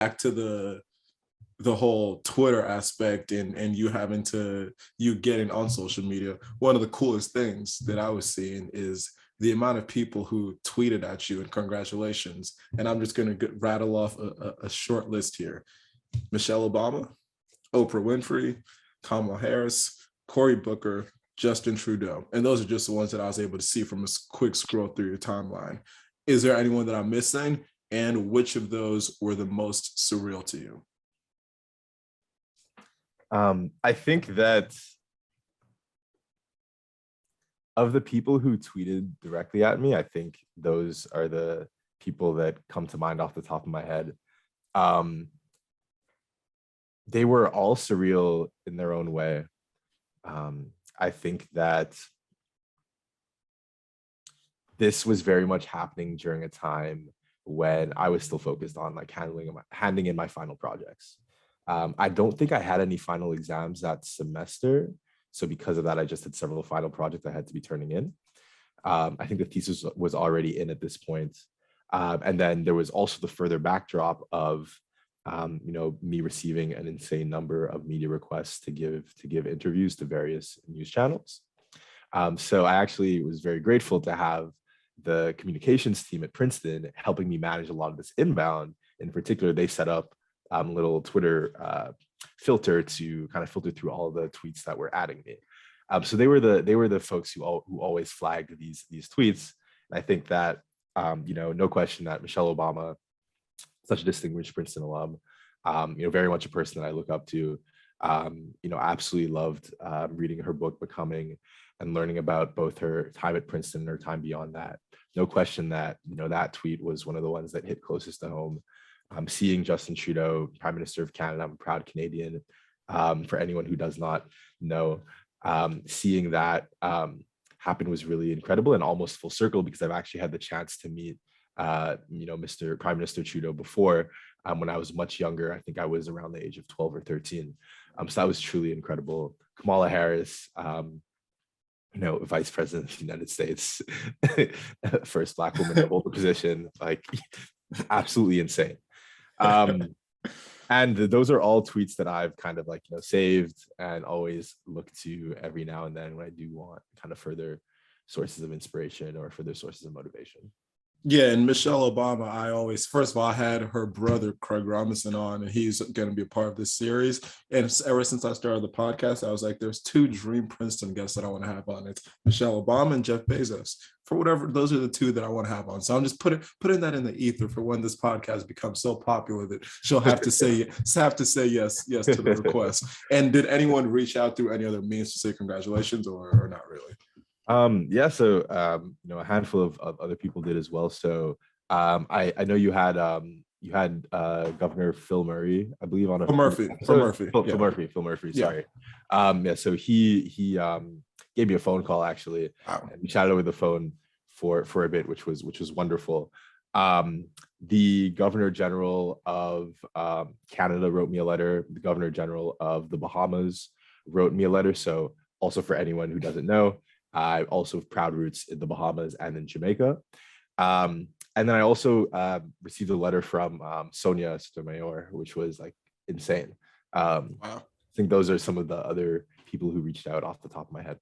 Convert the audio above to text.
back to the whole Twitter aspect and you getting on social media, one of the coolest things that I was seeing is the amount of people who tweeted at you and congratulations. And I'm just going to rattle off a short list here. Michelle Obama, Oprah Winfrey, Kamala Harris, Cory Booker, Justin Trudeau. And those are just the ones that I was able to see from a quick scroll through your timeline. Is there anyone that I'm missing? And which of those were the most surreal to you? I think that of the people who tweeted directly at me, I think those are the people that come to mind off the top of my head. They were all surreal in their own way. I think that this was very much happening during a time when I was still focused on like handing in my final projects. I don't think I had any final exams that semester. So because of that, I just had several final projects I had to be turning in. I think the thesis was already in at this point. And then there was also the further backdrop of me receiving an insane number of media requests to give interviews to various news channels. So I actually was very grateful to have the communications team at Princeton helping me manage a lot of this inbound. In particular, they set up a little Twitter filter to kind of filter through all the tweets that were adding me. So they were the folks who always flagged these tweets. And I think that no question that Michelle Obama, such a distinguished Princeton alum, very much a person that I look up to, absolutely loved reading her book, Becoming, and learning about both her time at Princeton and her time beyond that. No question that, that tweet was one of the ones that hit closest to home. Seeing Justin Trudeau, Prime Minister of Canada, I'm a proud Canadian. For anyone who does not know, seeing that happen was really incredible and almost full circle, because I've actually had the chance to meet Mr. Prime Minister Trudeau before, when I was much younger. I think I was around the age of 12 or 13. So that was truly incredible. Kamala Harris, Vice President of the United States, first Black woman to hold the position, like absolutely insane. And those are all tweets that I've kind of saved and always look to every now and then when I do want kind of further sources of inspiration or further sources of motivation. Yeah, and Michelle Obama, first of all, I had her brother, Craig Robinson, on, and he's going to be a part of this series. And ever since I started the podcast, I was like, there's two dream Princeton guests that I want to have on. It's Michelle Obama and Jeff Bezos. For whatever, those are the two that I want to have on. So I'm just putting that in the ether for when this podcast becomes so popular that she'll have to say yes to the request. And did anyone reach out through any other means to say congratulations or not really? So a handful of other people did as well. So I know you had Governor Phil Murray, I believe, on a Phil Murphy. Sorry. So he gave me a phone call actually. Wow. And we chatted over the phone for a bit, which was wonderful. The Governor General of Canada wrote me a letter. The Governor General of the Bahamas wrote me a letter. So also, for anyone who doesn't know, I also have proud roots in the Bahamas and in Jamaica. And then I also received a letter from Sonia Sotomayor, which was like insane. Wow. I think those are some of the other people who reached out off the top of my head.